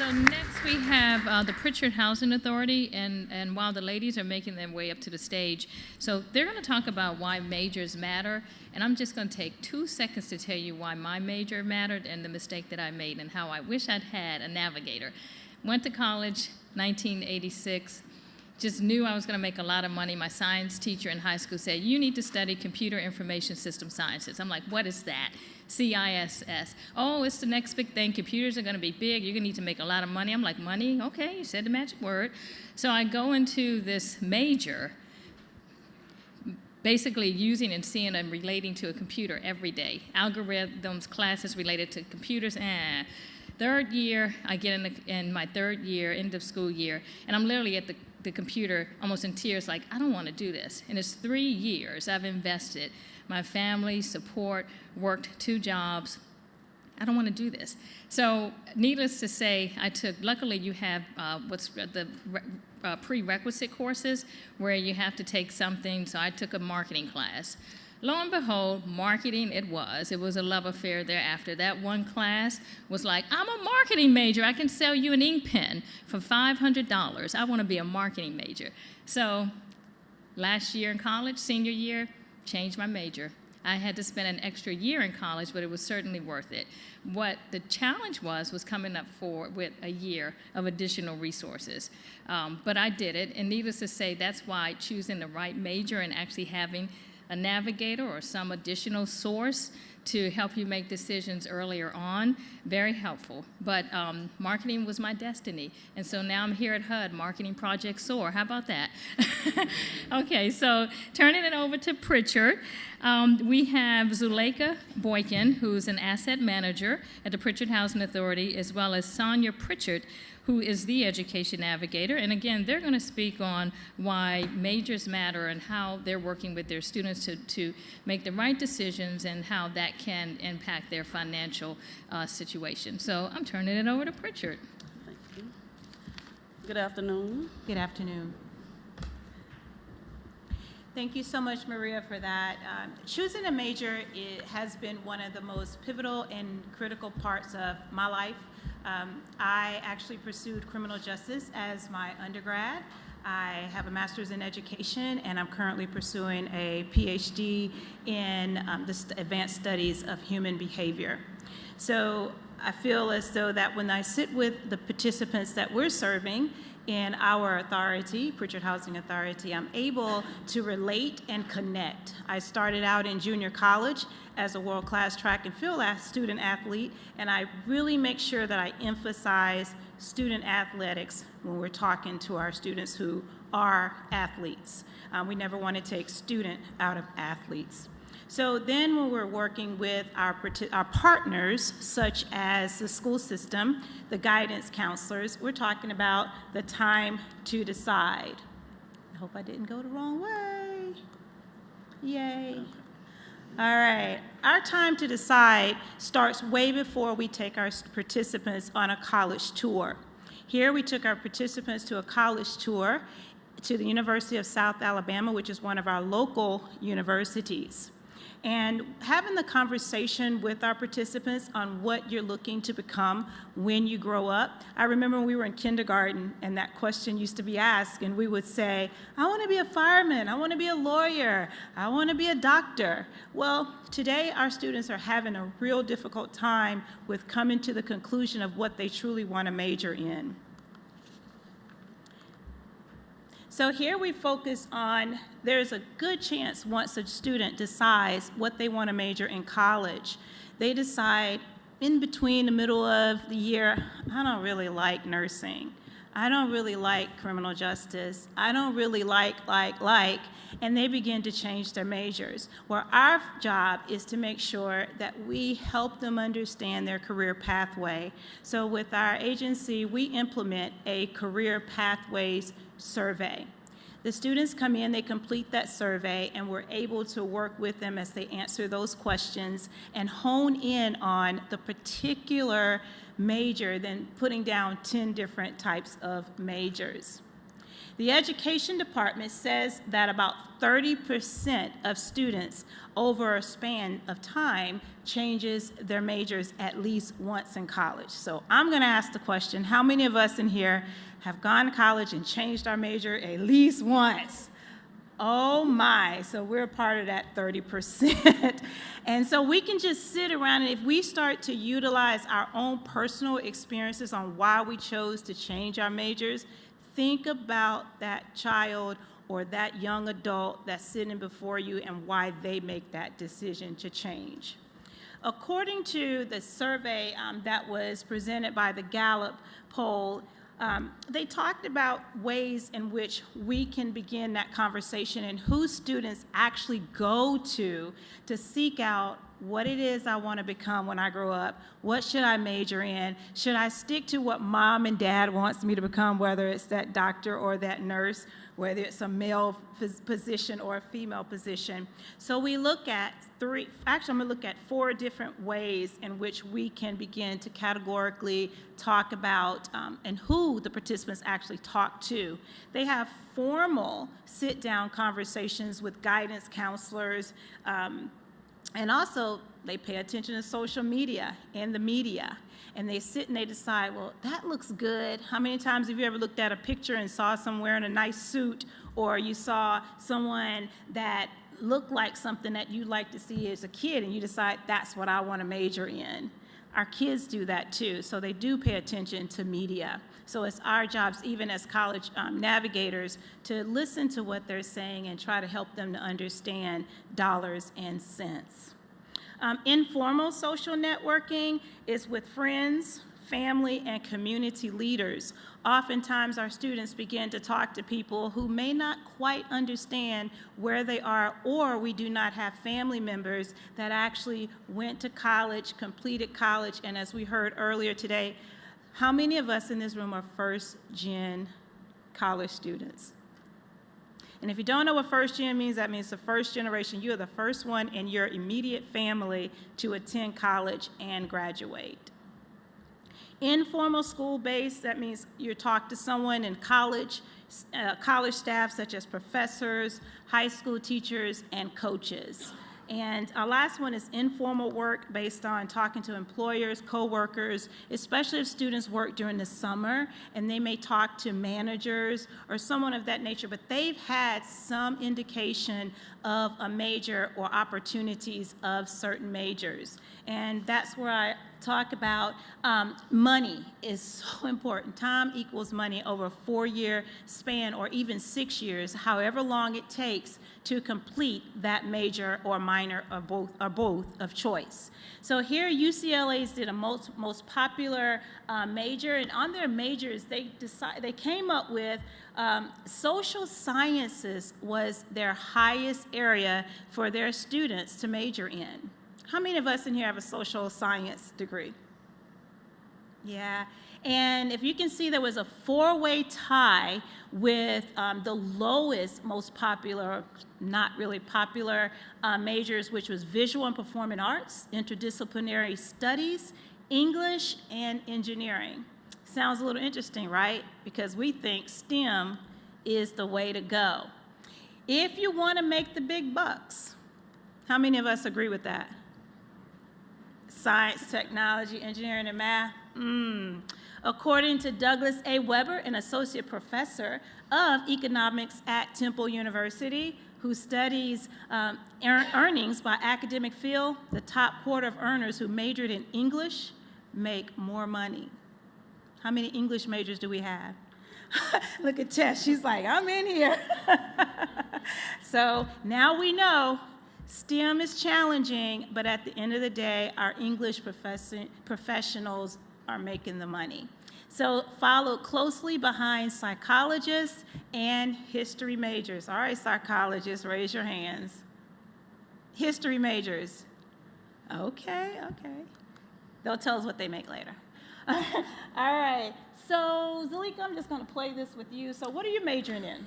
So next we have the Prichard Housing Authority, and while the ladies are making their way up to the stage, so they're going to talk about why majors matter, and I'm just going to take 2 seconds to tell you why my major mattered and the mistake that I made and how I wish I'd had a navigator. Went to college, 1986. Just knew I was going to make a lot of money. My science teacher in high school said, you need to study computer information system sciences. I'm like, what is that? CISS. Oh, it's the next big thing. Computers are going to be big. You're going to need to make a lot of money. I'm like, money? Okay, you said the magic word. So I go into this major, basically using and seeing and relating to a computer every day. Algorithms, classes related to computers, Third year, I get in my third year, end of school year, and I'm literally at the computer almost in tears, like, I don't want to do this. And it's 3 years I've invested. My family, support, worked 2 jobs. I don't want to do this. So needless to say, luckily you have what's the prerequisite courses where you have to take something. So I took a marketing class. Lo and behold, marketing it was. It was a love affair thereafter. That one class was like, I'm a marketing major. I can sell you an ink pen for $500. I want to be a marketing major. So last year in college, senior year, changed my major. I had to spend an extra year in college, but it was certainly worth it. What the challenge was coming up with a year of additional resources. But I did it, and needless to say, that's why choosing the right major and actually having a navigator or some additional source to help you make decisions earlier on, very helpful. But marketing was my destiny. And so now I'm here at HUD, Marketing Project SOAR. How about that? Okay, so turning it over to Prichard, we have Zuleika Boykin, who's an asset manager at the Prichard Housing Authority, as well as Sonia Prichard, who is the education navigator. And again, they're going to speak on why majors matter and how they're working with their students to make the right decisions and how that can impact their financial situation. So I'm turning it over to Prichard. Thank you. Good afternoon. Good afternoon. Thank you so much, Maria, for that. Choosing a major has been one of the most pivotal and critical parts of my life. I actually pursued criminal justice as my undergrad. I have a master's in education, and I'm currently pursuing a PhD in the advanced studies of human behavior. So I feel as though that when I sit with the participants that we're serving in our authority, Prichard Housing Authority, I'm able to relate and connect. I started out in junior college as a world-class track and field student athlete, and I really make sure that I emphasize student athletics when we're talking to our students who are athletes. We never want to take student out of athletes. So then when we're working with our partners, such as the school system, the guidance counselors, we're talking about the time to decide. I hope I didn't go the wrong way. Yay. All right, our time to decide starts way before we take our participants on a college tour. Here we took our participants to a college tour to the University of South Alabama, which is one of our local universities. And having the conversation with our participants on what you're looking to become when you grow up. I remember when we were in kindergarten and that question used to be asked, and we would say, I want to be a fireman, I want to be a lawyer, I want to be a doctor. Well, today our students are having a real difficult time with coming to the conclusion of what they truly want to major in. So here we focus on, there's a good chance once a student decides what they want to major in college, they decide in between the middle of the year, I don't really like nursing. I don't really like criminal justice. I don't really like, and they begin to change their majors. Well, our job is to make sure that we help them understand their career pathway. So with our agency, we implement a career pathways survey. The students come in, they complete that survey, and we're able to work with them as they answer those questions and hone in on the particular major, then putting down 10 different types of majors. The education department says that about 30% of students over a span of time changes their majors at least once in college. So I'm going to ask the question, how many of us in here have gone to college and changed our major at least once? Oh my, so we're part of that 30%. And so we can just sit around, and if we start to utilize our own personal experiences on why we chose to change our majors, think about that child or that young adult that's sitting before you and why they make that decision to change. According to the survey that was presented by the Gallup poll, they talked about ways in which we can begin that conversation and who students actually go to seek out what it is I want to become when I grow up. What should I major in? Should I stick to what mom and dad wants me to become, whether it's that doctor or that nurse, whether it's a male position or a female position? So we look at I'm going to look at 4 different ways in which we can begin to categorically talk about and who the participants actually talk to. They have formal sit-down conversations with guidance counselors, and also they pay attention to social media and the media. And they sit and they decide, well, that looks good. How many times have you ever looked at a picture and saw someone wearing a nice suit, or you saw someone that looked like something that you'd like to see as a kid, and you decide that's what I want to major in? Our kids do that too, so they do pay attention to media. So it's our jobs, even as college navigators, to listen to what they're saying and try to help them to understand dollars and cents. Informal social networking is with friends, family, and community leaders. Oftentimes, our students begin to talk to people who may not quite understand where they are, or we do not have family members that actually went to college, completed college, and as we heard earlier today, how many of us in this room are first-gen college students? And if you don't know what first gen means, that means the first generation. You are the first one in your immediate family to attend college and graduate. Informal school-based, that means you talk to someone in college, college staff such as professors, high school teachers, and coaches. And our last one is informal work based on talking to employers, coworkers, especially if students work during the summer and they may talk to managers or someone of that nature, but they've had some indication of a major or opportunities of certain majors. And that's where I talk about money is so important. Time equals money over a 4-year span or even 6 years, however long it takes to complete that major or minor or both of choice. So here UCLA's did a most popular major, and on their majors they came up with social sciences was their highest area for their students to major in. How many of us in here have a social science degree? Yeah. And if you can see, there was a 4-way tie with the lowest, most popular, not really popular majors, which was visual and performing arts, interdisciplinary studies, English, and engineering. Sounds a little interesting, right? Because we think STEM is the way to go. If you want to make the big bucks, how many of us agree with that? Science, technology, engineering, and math? According to Douglas A. Weber, an associate professor of economics at Temple University, who studies earnings by academic field, the top quarter of earners who majored in English make more money. How many English majors do we have? Look at Tess, she's like, I'm in here. So now we know STEM is challenging, but at the end of the day, our English professionals are making the money. So followed closely behind psychologists and history majors. All right, psychologists, raise your hands. History majors. Okay. They'll tell us what they make later. All right, so Zalika, I'm just going to play this with you. So what are you majoring in?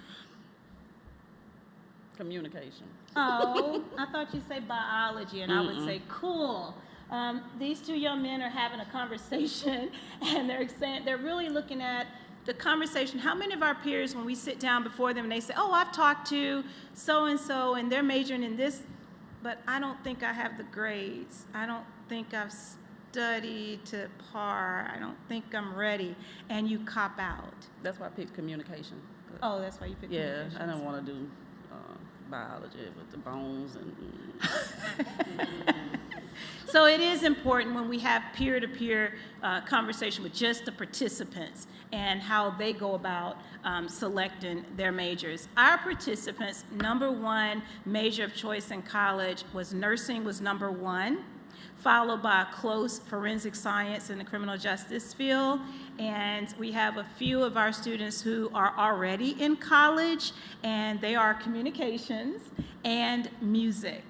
Communication. Oh, I thought you'd say biology, and I would say cool. These two young men are having a conversation, and they're really looking at the conversation, how many of our peers, when we sit down before them and they say, oh, I've talked to so-and-so and they're majoring in this, but I don't think I have the grades. I don't think I've studied to par. I don't think I'm ready. And you cop out. That's why I picked communication. Oh, that's why you picked Yeah, communications. I didn't want to do biology with the bones and. So it is important when we have peer-to-peer conversation with just the participants and how they go about selecting their majors. Our participants' number one major of choice in college was nursing was number one, followed by a close forensic science in the criminal justice field. And we have a few of our students who are already in college, and they are communications and music.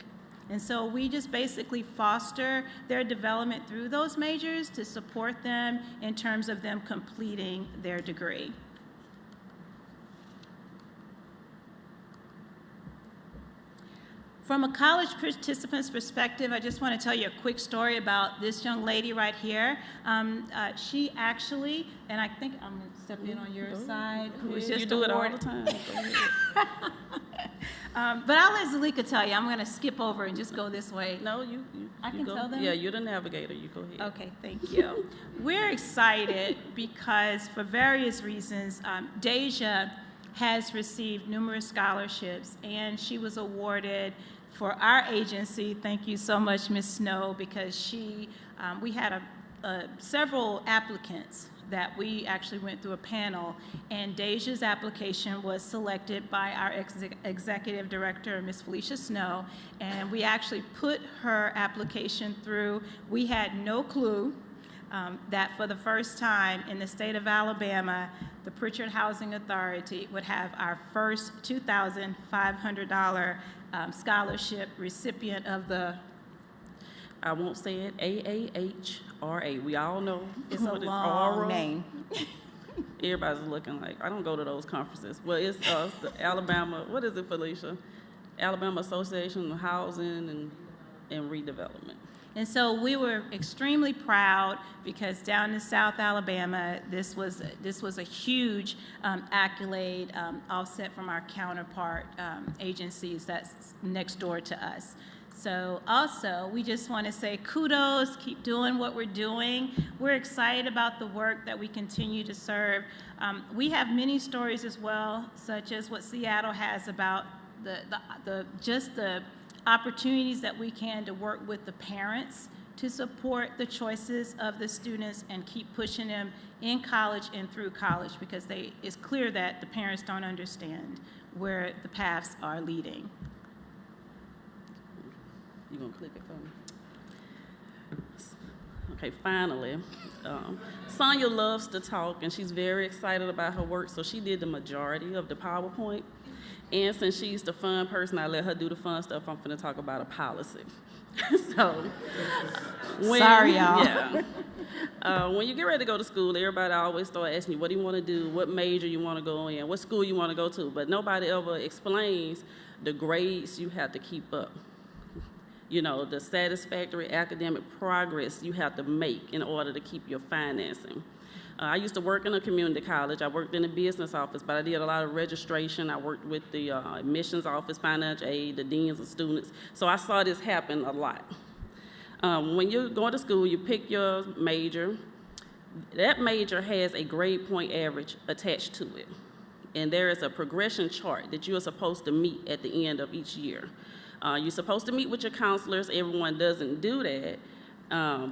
And so we just basically foster their development through those majors to support them in terms of them completing their degree. From a college participant's perspective, I just want to tell you a quick story about this young lady right here. She actually, and I think I'm going to step in on your side, who was just You do it all awarded. the time. Go ahead. But I'll let Zalika tell you. I'm going to skip over and just go this way. No, you I you can go. tell them? Yeah, you're the navigator. You go ahead. Okay, thank you. We're excited because for various reasons, Deja has received numerous scholarships, and she was awarded for our agency. Thank you so much, Ms. Snow, because we had several applicants that we actually went through a panel, and Deja's application was selected by our executive director, Ms. Felicia Snow, and we actually put her application through. We had no clue that for the first time in the state of Alabama, the Prichard Housing Authority would have our first $2,500 scholarship recipient of the. I won't say it. AAHRA. We all know It's a what long ARA. name. Everybody's looking like, I don't go to those conferences. Well, it's the Alabama, what is it, Felicia? Alabama Association of Housing and Redevelopment. And so we were extremely proud because down in South Alabama, this was a huge accolade offset from our counterpart agencies that's next door to us. So also, we just want to say kudos, keep doing what we're doing. We're excited about the work that we continue to serve. We have many stories as well, such as what Seattle has about the opportunities that we can to work with the parents to support the choices of the students and keep pushing them in college and through college, because it's clear that the parents don't understand where the paths are leading. You gonna click it for me? Okay, finally, Sonia loves to talk, and she's very excited about her work, so she did the majority of the PowerPoint. And since she's the fun person, I let her do the fun stuff. I'm finna talk about a policy. So, Sorry, y'all. Yeah. When you get ready to go to school, everybody always start asking you, what do you want to do? What major you want to go in? What school you want to go to? But nobody ever explains the grades you have to keep up. You know, the satisfactory academic progress you have to make in order to keep your financing. I used to work in a community college. I worked in the business office, but I did a lot of registration. I worked with the admissions office, financial aid, the deans of students. So I saw this happen a lot. When you're going to school, you pick your major. That major has a grade point average attached to it. And there is a progression chart that you are supposed to meet at the end of each year. You're supposed to meet with your counselors. Everyone doesn't do that,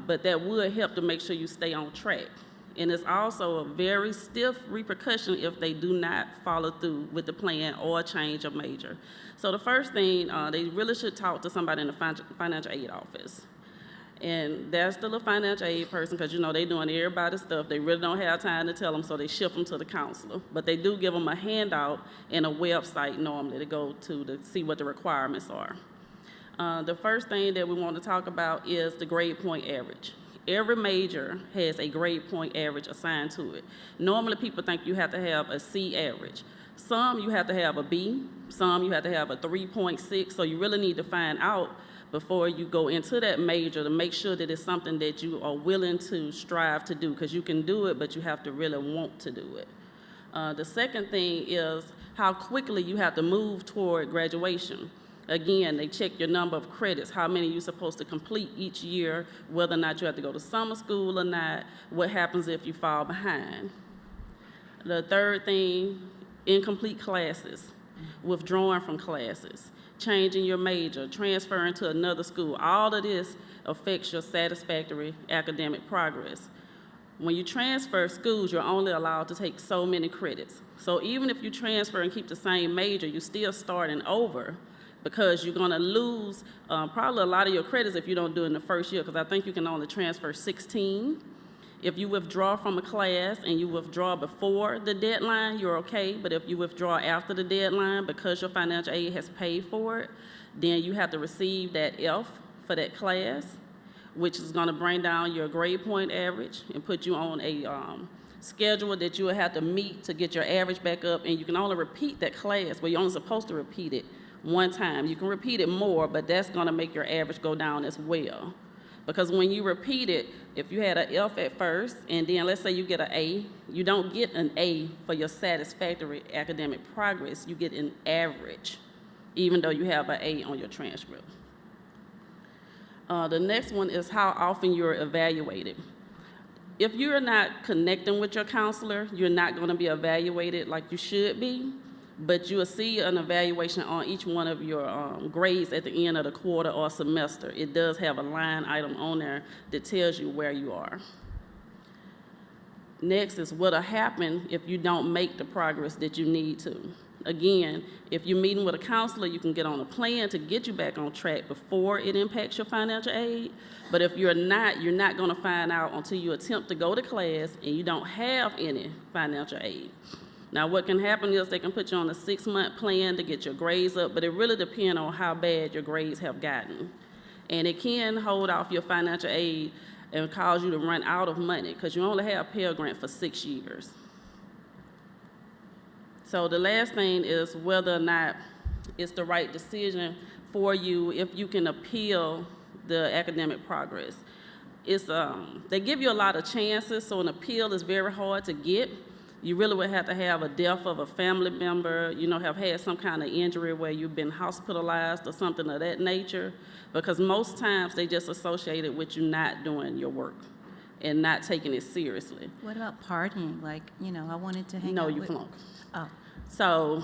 but that would help to make sure you stay on track. And it's also a very stiff repercussion if they do not follow through with the plan or change a major. So the first thing, they really should talk to somebody in the financial aid office. And that's the little financial aid person, because, you know, they're doing everybody's stuff. They really don't have time to tell them, so they shift them to the counselor. But they do give them a handout and a website normally to go to see what the requirements are. The first thing that we want to talk about is the grade point average. Every major has a grade point average assigned to it. Normally, people think you have to have a C average. Some you have to have a B, some you have to have a 3.6, so you really need to find out before you go into that major to make sure that it's something that you are willing to strive to do, because you can do it, but you have to really want to do it. The second thing is how quickly you have to move toward graduation. Again, they check your number of credits, how many you're supposed to complete each year, whether or not you have to go to summer school or not, what happens if you fall behind. The third thing, incomplete classes, withdrawing from classes, changing your major, transferring to another school. All of this affects your satisfactory academic progress. When you transfer schools, you're only allowed to take so many credits. So even if you transfer and keep the same major, you're still starting over because you're gonna lose probably a lot of your credits if you don't do it in the first year, because I think you can only transfer 16. If you withdraw from a class and you withdraw before the deadline, you're okay, but if you withdraw after the deadline because your financial aid has paid for it, then you have to receive that F for that class, which is gonna bring down your grade point average and put you on a schedule that you will have to meet to get your average back up, and you can only repeat that class, but you're only supposed to repeat it one time. You can repeat it more, but that's gonna make your average go down as well. Because when you repeat it, if you had an F at first, and then let's say you get an A, you don't get an A for your satisfactory academic progress, you get an average, even though you have an A on your transcript. The next one is how often you're evaluated. If you're not connecting with your counselor, you're not gonna be evaluated like you should be, but you will see an evaluation on each one of your grades at the end of the quarter or semester. It does have a line item on there that tells you where you are. Next is what'll happen if you don't make the progress that you need to. Again, if you're meeting with a counselor, you can get on a plan to get you back on track before it impacts your financial aid. But if you're not gonna find out until you attempt to go to class and you don't have any financial aid. Now, what can happen is they can put you on a 6-month plan to get your grades up, but it really depends on how bad your grades have gotten. And it can hold off your financial aid and cause you to run out of money because you only have Pell Grant for 6 years. So the last thing is whether or not it's the right decision for you if you can appeal the academic progress. They give you a lot of chances, so an appeal is very hard to get. You really would have to have a death of a family member, have had some kind of injury where you've been hospitalized or something of that nature, because most times they just associate it with you not doing your work and not taking it seriously. What about partying? I wanted to hang out with... No, you flunk. Oh. So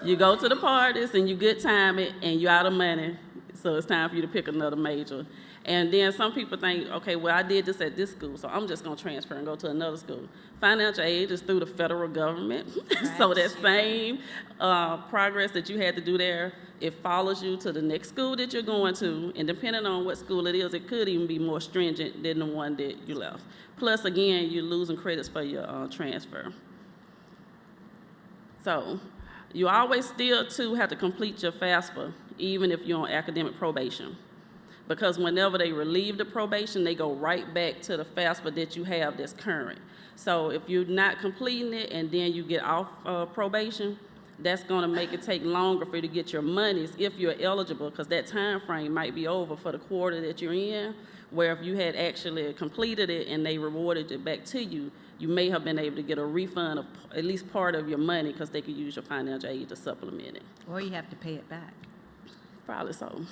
you go to the parties and you good time it and you're out of money, so it's time for you to pick another major. And then some people think, okay, well, I did this at this school, so I'm just gonna transfer and go to another school. Financial aid is through the federal government. So that same progress that you had to do there, it follows you to the next school that you're going to, and depending on what school it is, it could even be more stringent than the one that you left. Plus, again, you're losing credits for your transfer. So you always still, too, have to complete your FAFSA, even if you're on academic probation. Because whenever they relieve the probation, they go right back to the FAFSA that you have that's current. So if you're not completing it and then you get off probation, that's gonna make it take longer for you to get your monies if you're eligible, because that time frame might be over for the quarter that you're in, where if you had actually completed it and they rewarded it back to you, you may have been able to get a refund of at least part of your money because they could use your financial aid to supplement it. Or you have to pay it back. Probably so.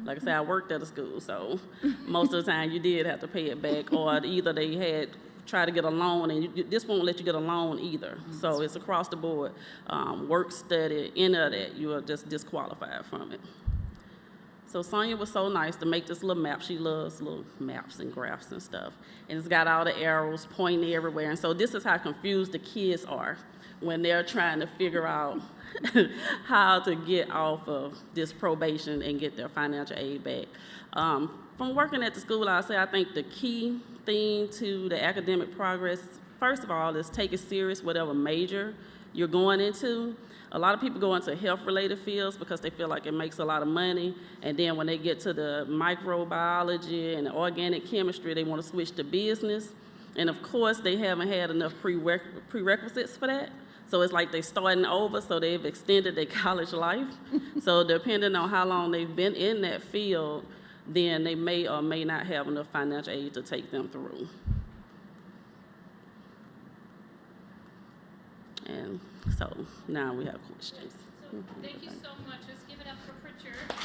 Like I said, I worked at a school, so most of the time you did have to pay it back, or either they had tried to get a loan, and this won't let you get a loan either. So it's across the board. Work, study, any of that, you are just disqualified from it. So Sonia was so nice to make this little map. She loves little maps and graphs and stuff. And it's got all the arrows pointing everywhere. And so this is how confused the kids are when they're trying to figure out how to get off of this probation and get their financial aid back. From working at the school, I think the key thing to the academic progress, first of all, is take it serious, whatever major you're going into. A lot of people go into health-related fields because they feel like it makes a lot of money, and then when they get to the microbiology and the organic chemistry, they want to switch to business. And of course, they haven't had enough prerequisites for that. So it's like they're starting over, so they've extended their college life. So depending on how long they've been in that field, then they may or may not have enough financial aid to take them through. And so now we have questions. So thank you so much. Let's give it up for Prichard.